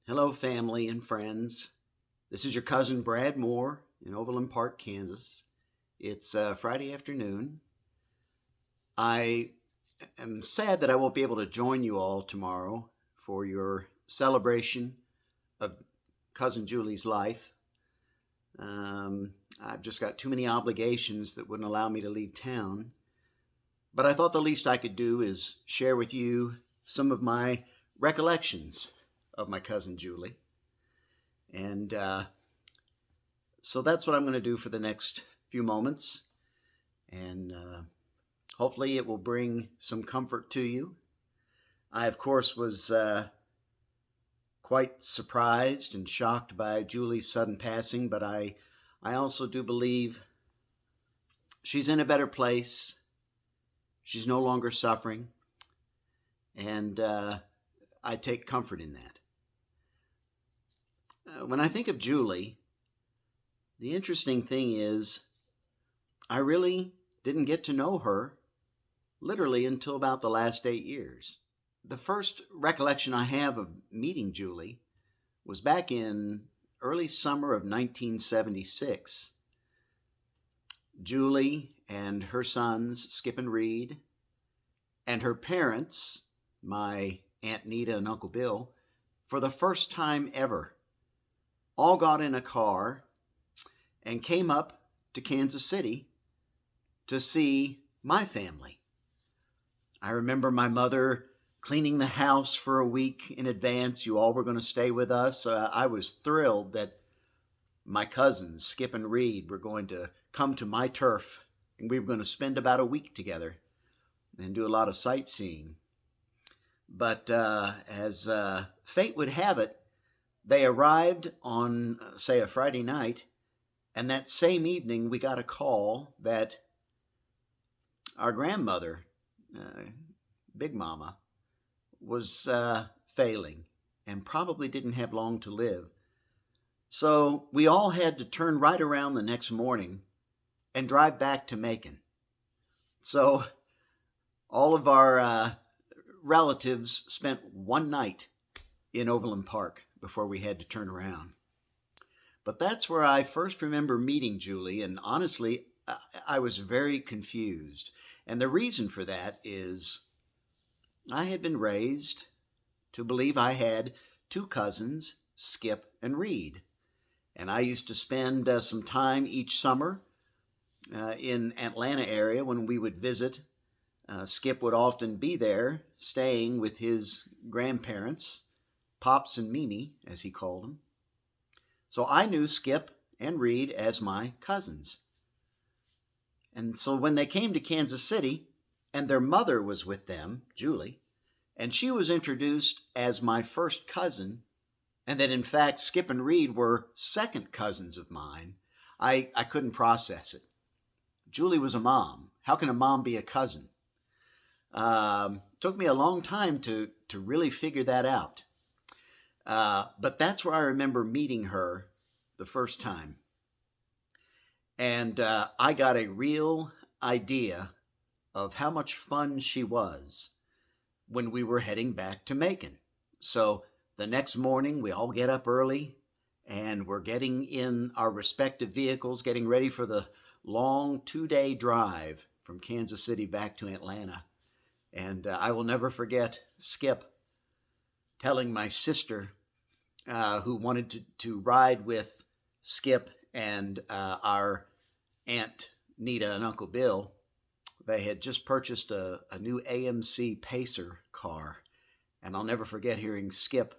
Hello, family and friends. This is your cousin Brad Moore in Overland Park, Kansas. It's Friday afternoon. I am sad that I won't be able to join you all tomorrow for your celebration of cousin Julie's life. I've just got too many obligations that wouldn't allow me to leave town. But I thought the least I could do is share with you some of my recollections of my cousin Julie. And so that's what I'm going to do for the next few moments. And hopefully it will bring some comfort to you. I, of course, was quite surprised and shocked by Julie's sudden passing, but I also do believe she's in a better place. She's no longer suffering. And I take comfort in that. When I think of Julie, the interesting thing is I really didn't get to know her literally until about the last 8 years. The first recollection I have of meeting Julie was back in early summer of 1976. Julie and her sons, Skip and Reed, and her parents, my Aunt Nita and Uncle Bill, for the first time ever, all got in a car and came up to Kansas City to see my family. I remember my mother cleaning the house for a week in advance. You all were going to stay with us. I was thrilled that my cousins, Skip and Reed, were going to come to my turf, and we were going to spend about a week together and do a lot of sightseeing. But as fate would have it, they arrived on, say, a Friday night, and that same evening we got a call that our grandmother, Big Mama, was failing and probably didn't have long to live. So we all had to turn right around the next morning and drive back to Macon. So all of our relatives spent one night in Overland Park before we had to turn around. But that's where I first remember meeting Julie, and honestly, I was very confused. And the reason for that is I had been raised to believe I had two cousins, Skip and Reed. And I used to spend some time each summer in Atlanta area when we would visit. Skip would often be there, staying with his grandparents, Pops and Mimi, as he called them. So I knew Skip and Reed as my cousins. And so when they came to Kansas City, and their mother was with them, Julie, and she was introduced as my first cousin, and that in fact Skip and Reed were second cousins of mine, I couldn't process it. Julie was a mom. How can a mom be a cousin? Took me a long time to really figure that out. But that's where I remember meeting her the first time. And I got a real idea of how much fun she was when we were heading back to Macon. So the next morning, we all get up early, and we're getting in our respective vehicles, getting ready for the long 2-day drive from Kansas City back to Atlanta. And I will never forget Skip telling my sister, who wanted to ride with Skip and our Aunt Nita and Uncle Bill. They had just purchased a new AMC Pacer car. And I'll never forget hearing Skip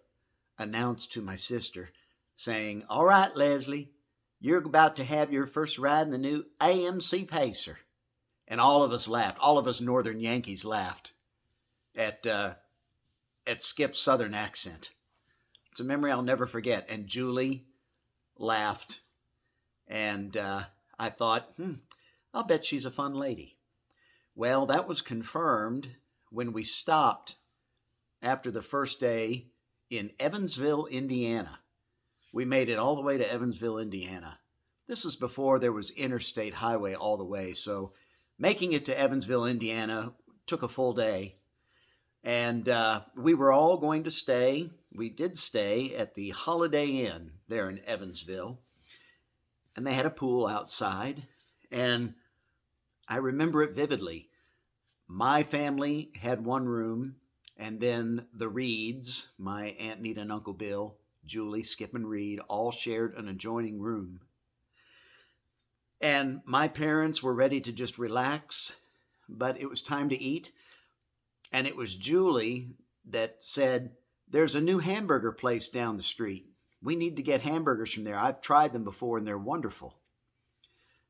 announce to my sister, saying, "All right, Leslie, you're about to have your first ride in the new AMC Pacer." And all of us laughed. All of us Northern Yankees laughed at Skip's Southern accent. It's a memory I'll never forget. And Julie laughed. And I thought, I'll bet she's a fun lady. Well, that was confirmed when we stopped after the first day in Evansville, Indiana. We made it all the way to Evansville, Indiana. This is before there was interstate highway all the way. So making it to Evansville, Indiana took a full day. And we were all going to stay we did stay at the Holiday Inn there in Evansville, and they had a pool outside, and I remember it vividly. My family had one room, and then the Reeds, my Aunt Nita and Uncle Bill, Julie, Skip, and Reed, all shared an adjoining room. And my parents were ready to just relax, but it was time to eat. And it was Julie that said, "There's a new hamburger place down the street. We need to get hamburgers from there. I've tried them before and they're wonderful."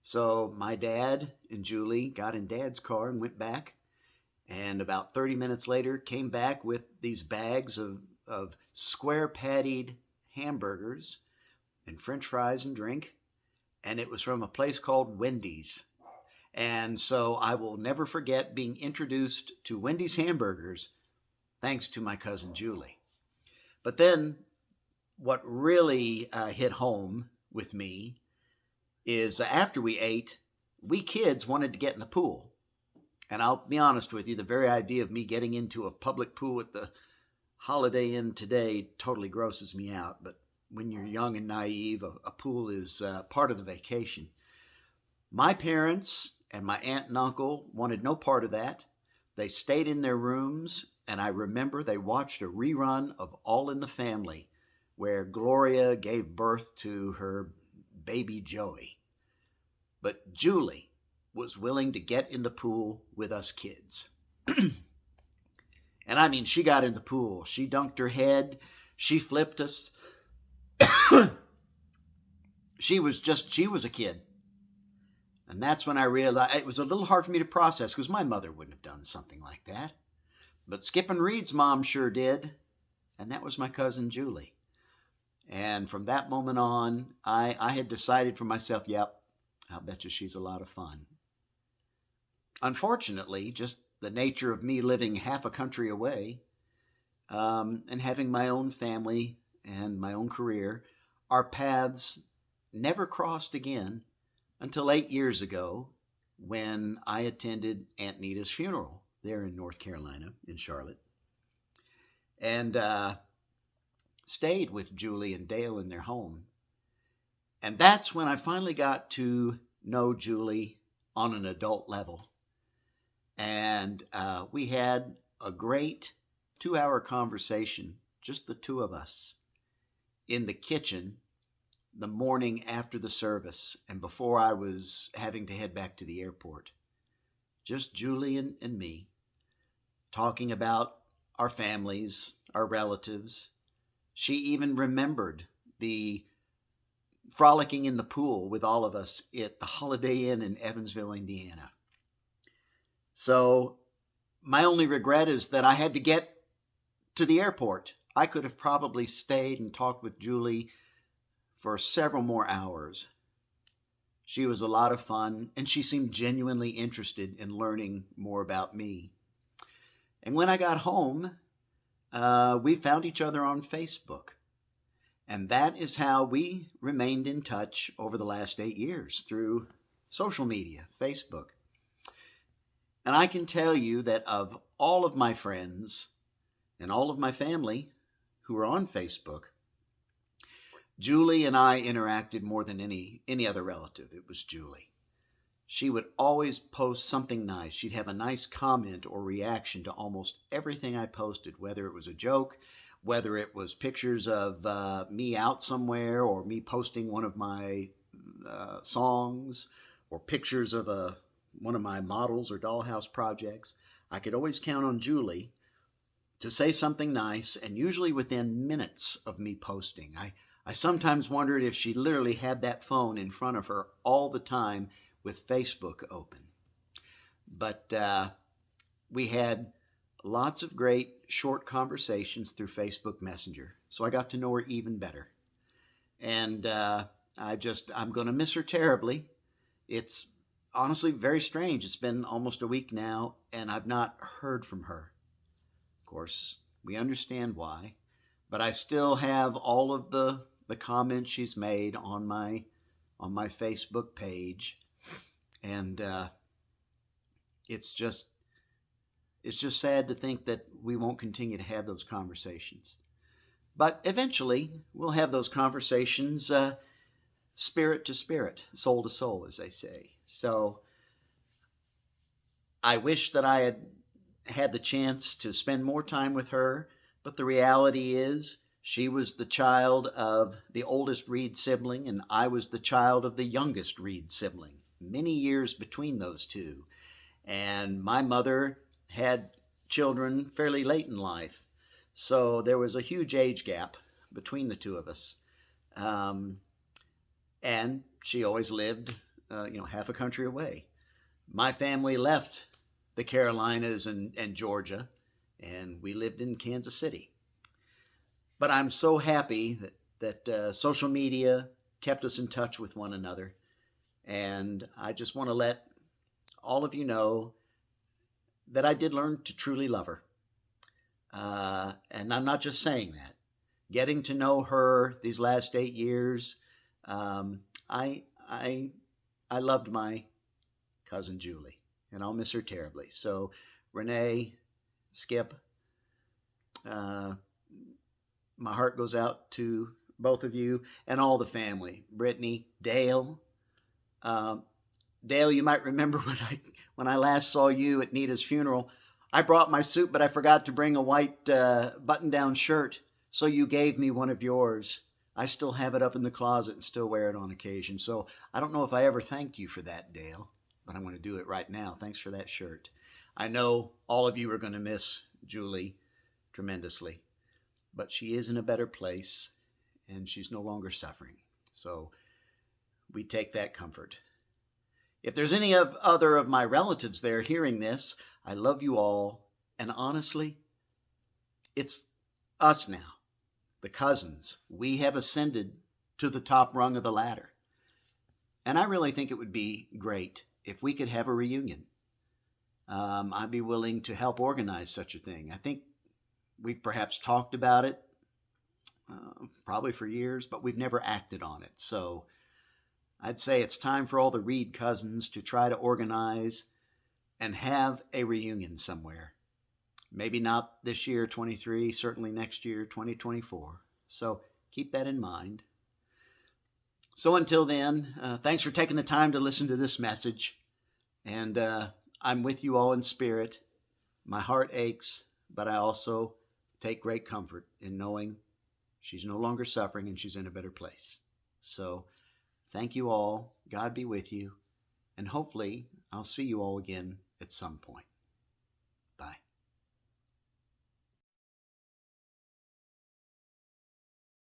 So my dad and Julie got in Dad's car and went back. And about 30 minutes later, came back with these bags of square pattied hamburgers and French fries and drink. And it was from a place called Wendy's. And so I will never forget being introduced to Wendy's hamburgers thanks to my cousin Julie. But then what really hit home with me is after we ate, we kids wanted to get in the pool. And I'll be honest with you, the very idea of me getting into a public pool at the Holiday Inn today totally grosses me out. But when you're young and naive, a pool is part of the vacation. My parents and my aunt and uncle wanted no part of that. They stayed in their rooms, and I remember they watched a rerun of All in the Family, where Gloria gave birth to her baby Joey. But Julie was willing to get in the pool with us kids. And I mean, she got in the pool. She dunked her head. She flipped us. She was a kid. And that's when I realized it was a little hard for me to process because my mother wouldn't have done something like that. But Skip and Reed's mom sure did. And that was my cousin Julie. And from that moment on, I had decided for myself, yep, I'll bet you she's a lot of fun. Unfortunately, just the nature of me living half a country away and having my own family and my own career, our paths never crossed again until 8 years ago when I attended Aunt Nita's funeral there in North Carolina, in Charlotte, and stayed with Julie and Dale in their home. And that's when I finally got to know Julie on an adult level. And we had a great 2-hour conversation, just the two of us, in the kitchen the morning after the service and before I was having to head back to the airport. Just Julie and me talking about our families, our relatives. She even remembered the frolicking in the pool with all of us at the Holiday Inn in Evansville, Indiana. So my only regret is that I had to get to the airport. I could have probably stayed and talked with Julie for several more hours. She was a lot of fun, and she seemed genuinely interested in learning more about me. And when I got home, we found each other on Facebook. And that is how we remained in touch over the last 8 years, through social media, Facebook. And I can tell you that of all of my friends and all of my family who are on Facebook, Julie and I interacted more than any other relative. It was Julie. She would always post something nice. She'd have a nice comment or reaction to almost everything I posted, whether it was a joke, whether it was pictures of me out somewhere or me posting one of my songs or pictures of one of my models or dollhouse projects. I could always count on Julie to say something nice, and usually within minutes of me posting. I sometimes wondered if she literally had that phone in front of her all the time with Facebook open. But we had lots of great short conversations through Facebook Messenger, so I got to know her even better. And I'm going to miss her terribly. It's honestly very strange. It's been almost a week now, and I've not heard from her. Of course, we understand why, but I still have all of the comments she's made on my Facebook page, and it's just sad to think that we won't continue to have those conversations. But eventually, we'll have those conversations, spirit to spirit, soul to soul, as they say. So I wish that I had had the chance to spend more time with her, but the reality is she was the child of the oldest Reed sibling, and I was the child of the youngest Reed sibling. Many years between those two. And my mother had children fairly late in life. So there was a huge age gap between the two of us. Um, and she always lived, half a country away. My family left the Carolinas and Georgia, and we lived in Kansas City. But I'm so happy that social media kept us in touch with one another. And I just want to let all of you know that I did learn to truly love her. And I'm not just saying that. Getting to know her these last 8 years, I loved my cousin Julie, and I'll miss her terribly. So, Renee, Skip, my heart goes out to both of you and all the family. Brittany, Dale. Dale, you might remember when I last saw you at Nita's funeral. I brought my suit, but I forgot to bring a white button-down shirt, so you gave me one of yours. I still have it up in the closet and still wear it on occasion. So I don't know if I ever thanked you for that, Dale, but I'm going to do it right now. Thanks for that shirt. I know all of you are going to miss Julie tremendously, but she is in a better place, and she's no longer suffering. So we take that comfort. If there's any other of my relatives there hearing this, I love you all. And honestly, it's us now, the cousins. We have ascended to the top rung of the ladder. And I really think it would be great if we could have a reunion. I'd be willing to help organize such a thing. I think we've perhaps talked about it, probably for years, but we've never acted on it. So I'd say it's time for all the Reed cousins to try to organize and have a reunion somewhere. Maybe not this year, 23, certainly next year, 2024. So keep that in mind. So until then, thanks for taking the time to listen to this message. And I'm with you all in spirit. My heart aches, but I also take great comfort in knowing she's no longer suffering and she's in a better place. So thank you all. God be with you. And hopefully I'll see you all again at some point.